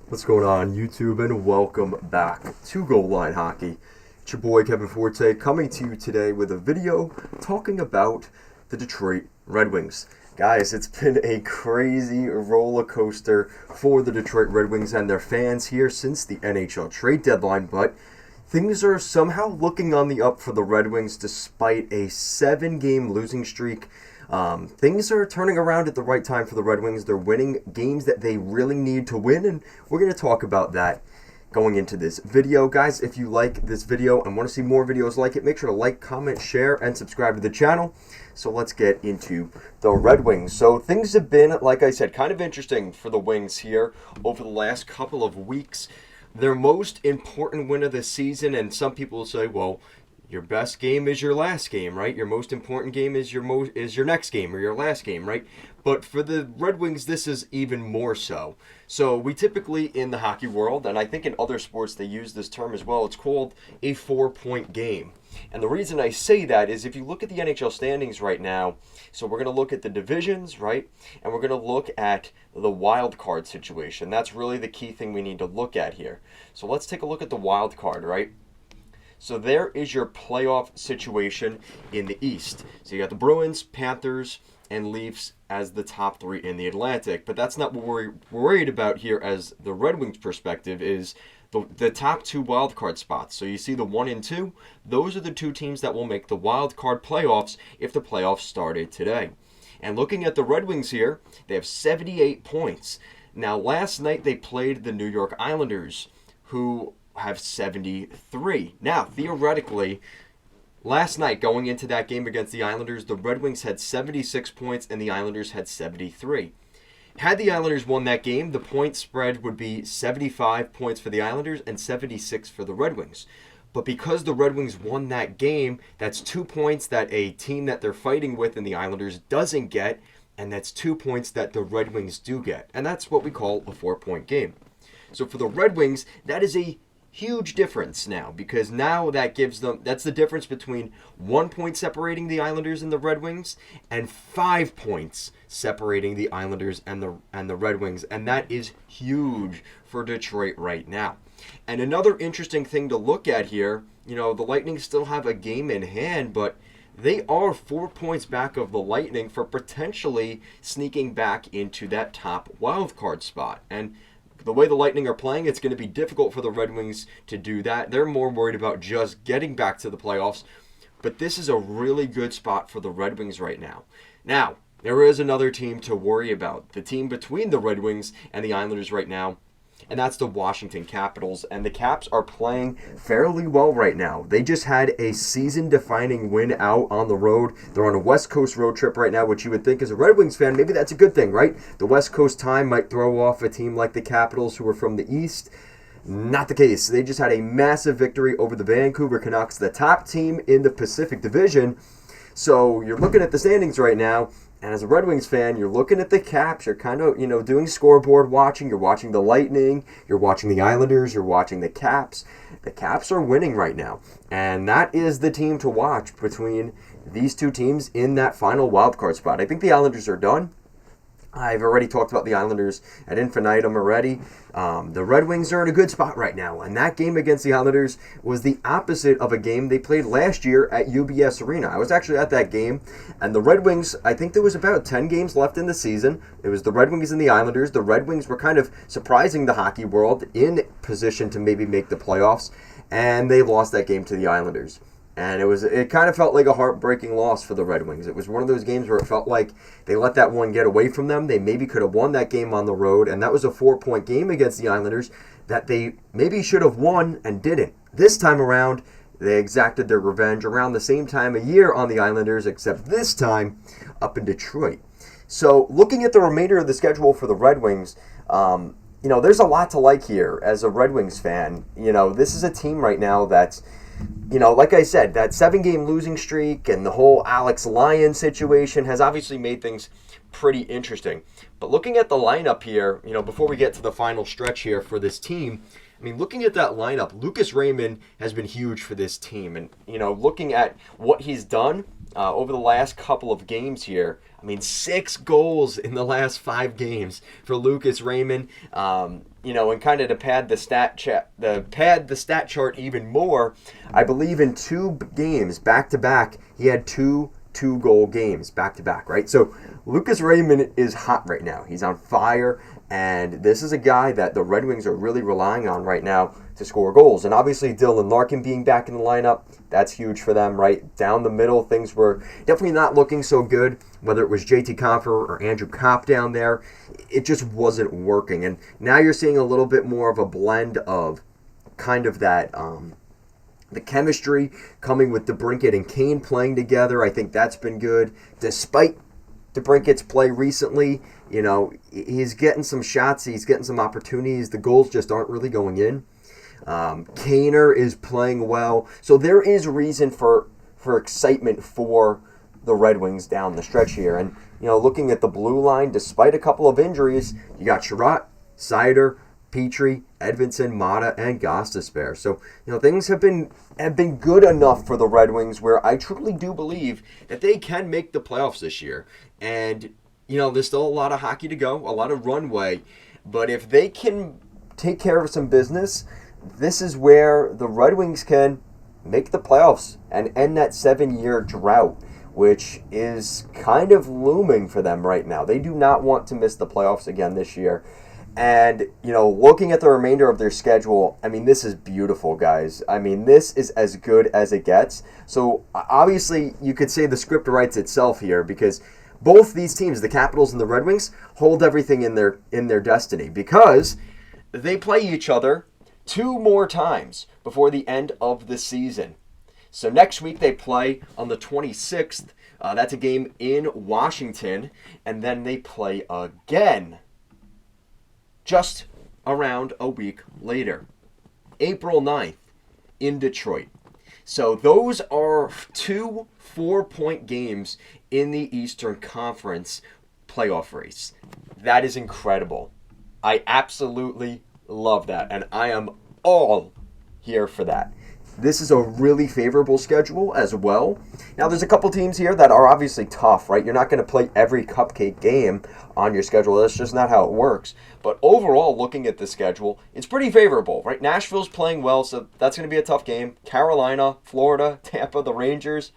What's going on, YouTube, and welcome back to Goal Line Hockey. It's your boy Kevin Forte coming to you today with a video talking about the Detroit Red Wings. Guys, it's been a crazy roller coaster for the Detroit Red Wings and their fans here since the NHL trade deadline, but things are somehow looking on the up for the Red Wings despite a 7-game losing streak. Things are turning around at the right time for the Red Wings. They're winning games that they really need to win, and we're going to talk about that going into this video. Guys, if you like this video and want to see more videos like it, make sure to like, comment, share, and subscribe to the channel. So let's get into the Red Wings. So things have been, like I said, kind of interesting for the Wings here over the last couple of weeks. Their most important win of the season, and some people will say, well, your best game is your last game, right? Your most important game is your next game or your last game, right? But for the Red Wings, this is even more so. So we typically in the hockey world, and I think in other sports they use this term as well, it's called a 4-point game. And the reason I say that is if you look at the NHL standings right now, so we're going to look at the divisions, right? And we're going to look at the wild card situation. That's really the key thing we need to look at here. So let's take a look at the wild card, right? So there is your playoff situation in the East. So you got the Bruins, Panthers, and Leafs as the top three in the Atlantic. But that's not what we're worried about here as the Red Wings perspective is the top two wild card spots. So you see the 1 and 2, those are the two teams that will make the wild card playoffs if the playoffs started today. And looking at the Red Wings here, they have 78 points. Now last night they played the New York Islanders, who have 73. Now, theoretically, last night going into that game against the Islanders, the Red Wings had 76 points and the Islanders had 73. Had the Islanders won that game, the point spread would be 75 points for the Islanders and 76 for the Red Wings. But because the Red Wings won that game, that's 2 points that a team that they're fighting with in the Islanders doesn't get, and that's 2 points that the Red Wings do get. And that's what we call a 4-point game. So for the Red Wings, that is a huge difference now, because now that gives them, that's the difference between 1 point separating the Islanders and the Red Wings and 5 points separating the Islanders and the Red Wings, and that is huge for Detroit right now. And another interesting thing to look at here, the Lightning still have a game in hand, but they are 4 points back of the Lightning for potentially sneaking back into that top wild card spot. And the way the Lightning are playing, it's going to be difficult for the Red Wings to do that. They're more worried about just getting back to the playoffs. But this is a really good spot for the Red Wings right now. Now, there is another team to worry about. The team between the Red Wings and the Islanders right now, and that's the Washington Capitals. And the Caps are playing fairly well right now. They just had a season-defining win out on the road. They're on a West Coast road trip right now, which you would think as a Red Wings fan, maybe that's a good thing, right? The West Coast time might throw off a team like the Capitals who are from the East. Not the case. They just had a massive victory over the Vancouver Canucks, the top team in the Pacific Division. So you're looking at the standings right now, and as a Red Wings fan, you're looking at the Caps. You're kind of, doing scoreboard watching. You're watching the Lightning. You're watching the Islanders. You're watching the Caps. The Caps are winning right now. And that is the team to watch between these two teams in that final wildcard spot. I think the Islanders are done. I've already talked about the Islanders ad infinitum already. The Red Wings are in a good spot right now, and that game against the Islanders was the opposite of a game they played last year at UBS Arena. I was actually at that game, and the Red Wings, I think there was about 10 games left in the season. It was the Red Wings and the Islanders. The Red Wings were kind of surprising the hockey world in position to maybe make the playoffs, and they lost that game to the Islanders. And it kind of felt like a heartbreaking loss for the Red Wings. It was one of those games where it felt like they let that one get away from them. They maybe could have won that game on the road, and that was a 4-point game against the Islanders that they maybe should have won and didn't. This time around, they exacted their revenge around the same time of year on the Islanders, except this time up in Detroit. So looking at the remainder of the schedule for the Red Wings, there's a lot to like here as a Red Wings fan. This is a team right now that's, like I said, that 7-game losing streak and the whole Alex Lyon situation has obviously made things pretty interesting. But looking at the lineup here, before we get to the final stretch here for this team, looking at that lineup, Lucas Raymond has been huge for this team. And, looking at what he's done over the last couple of games here. I mean, 6 goals in the last 5 games for Lucas Raymond. And kind of to pad the stat chart even more, I believe in 2 games back to back, he had 2 goal games back to back, right? So Lucas Raymond is hot right now. He's on fire, and this is a guy that the Red Wings are really relying on right now to score goals. And obviously Dylan Larkin being back in the lineup, that's huge for them, right? Down the middle, things were definitely not looking so good, whether it was JT Compher or Andrew Kopp down there. It just wasn't working. And now you're seeing a little bit more of a blend of kind of that the chemistry coming with DeBrincat and Kane playing together. I think that's been good. Despite DeBrincat's play recently, he's getting some shots, he's getting some opportunities. The goals just aren't really going in. Kaner is playing well. So there is reason for excitement for the Red Wings down the stretch here. And, looking at the blue line, despite a couple of injuries, you got Sherratt, Seider, Petrie, Edvinsson, Mata, and Gostisbehere. So, things have been good enough for the Red Wings where I truly do believe that they can make the playoffs this year. And, there's still a lot of hockey to go, a lot of runway. But if they can take care of some business, this is where the Red Wings can make the playoffs and end that 7-year drought, which is kind of looming for them right now. They do not want to miss the playoffs again this year. And, looking at the remainder of their schedule, I mean, this is beautiful, guys. I mean, this is as good as it gets. So, obviously, you could say the script writes itself here because both these teams, the Capitals and the Red Wings, hold everything in their destiny because they play each other 2 more times before the end of the season. So next week they play on the 26th. That's a game in Washington. And then they play again just around a week later, April 9th in Detroit. So those are 2 4-point games in the Eastern Conference playoff race. That is incredible. I absolutely love that, and I am all here for that. This is a really favorable schedule as well. Now, there's a couple teams here that are obviously tough, right? You're not going to play every cupcake game on your schedule. That's just not how it works. But overall, looking at the schedule, it's pretty favorable, right? Nashville's playing well, so that's going to be a tough game. Carolina, Florida, Tampa, the Rangers.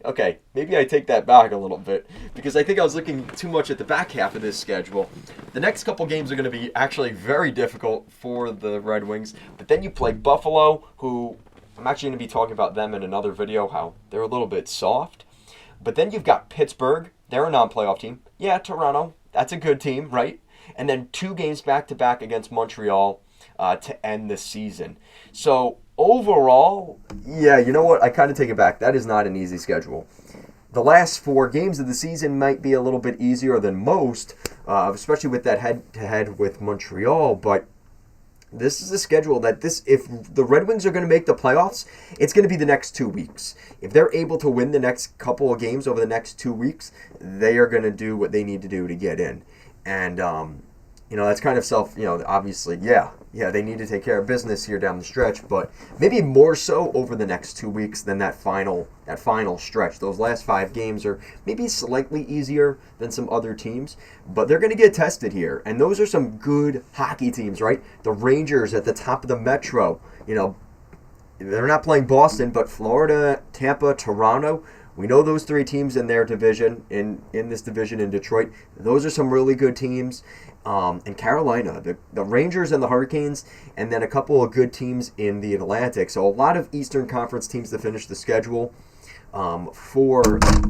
Okay, maybe I take that back a little bit because I think I was looking too much at the back half of this schedule. The next couple games are going to be actually very difficult for the Red Wings. But then you play Buffalo, who I'm actually going to be talking about them in another video, how they're a little bit soft. But then you've got Pittsburgh. They're a non-playoff team. Yeah, Toronto. That's a good team, right? And then 2 games back-to-back against Montreal to end the season. So overall, yeah, you know what? I kind of take it back. That is not an easy schedule. The last 4 games of the season might be a little bit easier than most, especially with that head-to-head with Montreal. But this is a schedule that if the Red Wings are going to make the playoffs, it's going to be the next 2 weeks. If they're able to win the next couple of games over the next 2 weeks, they are going to do what they need to do to get in. And, that's kind of obviously, yeah, they need to take care of business here down the stretch, but maybe more so over the next 2 weeks than that final stretch. Those last 5 games are maybe slightly easier than some other teams, but they're going to get tested here. And those are some good hockey teams, right? The Rangers at the top of the Metro, they're not playing Boston, but Florida, Tampa, Toronto. We know those 3 teams in their division, in this division in Detroit. Those are some really good teams. And Carolina, the Rangers and the Hurricanes, and then a couple of good teams in the Atlantic. So a lot of Eastern Conference teams to finish the schedule for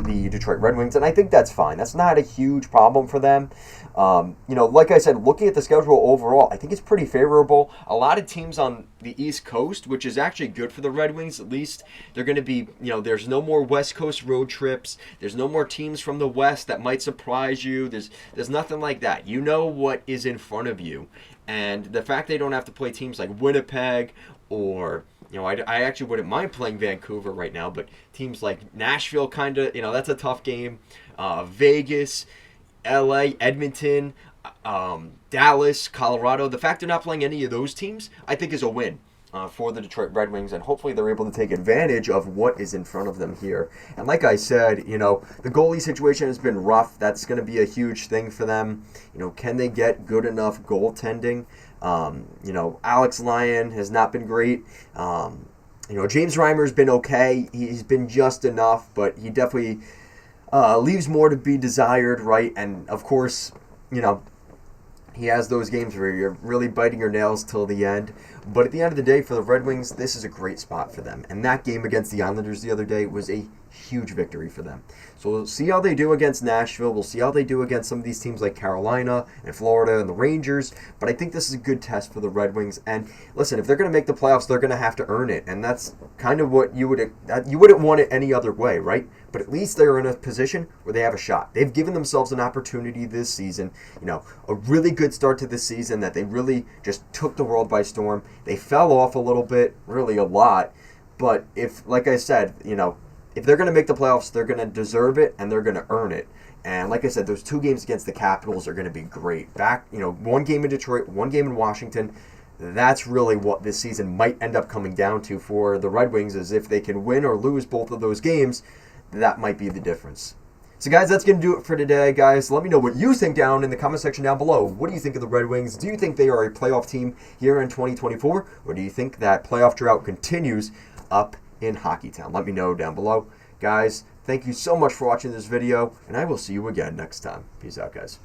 the Detroit Red Wings, and I think that's fine. That's not a huge problem for them. Like I said, looking at the schedule overall, I think it's pretty favorable. A lot of teams on the East Coast, which is actually good for the Red Wings. At least they're going to be, there's no more West Coast road trips. There's no more teams from the West that might surprise you. There's nothing like that. You know what is in front of you. And the fact they don't have to play teams like Winnipeg or I actually wouldn't mind playing Vancouver right now, but teams like Nashville kind of, that's a tough game. Vegas, LA, Edmonton, Dallas, Colorado. The fact they're not playing any of those teams, I think is a win. for the Detroit Red Wings, and hopefully they're able to take advantage of what is in front of them here. And like I said, you know, the goalie situation has been rough. That's going to be a huge thing for them. You know, can they get good enough goaltending? You know, Alex Lyon has not been great. You know, James Reimer's been okay. He's been just enough, but he definitely leaves more to be desired, right? And of course, you know, he has those games where you're really biting your nails till the end. But at the end of the day, for the Red Wings, this is a great spot for them. And that game against the Islanders the other day was a huge victory for them. So we'll see how they do against Nashville. We'll see how they do against some of these teams like Carolina and Florida and the Rangers. But I think this is a good test for the Red Wings. And listen, if they're going to make the playoffs, they're going to have to earn it. And that's kind of what you wouldn't want it any other way, right? But at least they're in a position where they have a shot. They've given themselves an opportunity this season, you know, a really good start to this season that they really just took the world by storm. They fell off a little bit, really a lot. But if, like I said, you know, if they're going to make the playoffs, they're going to deserve it and they're going to earn it. And like I said, those 2 games against the Capitals are going to be great. Back, you know, 1 game in Detroit, 1 game in Washington. That's really what this season might end up coming down to for the Red Wings, is if they can win or lose both of those games, that might be the difference. So guys, that's going to do it for today, guys. Let me know what you think down in the comment section down below. What do you think of the Red Wings? Do you think they are a playoff team here in 2024? Or do you think that playoff drought continues up in Hockeytown? Let me know down below. Guys, thank you so much for watching this video, and I will see you again next time. Peace out, guys.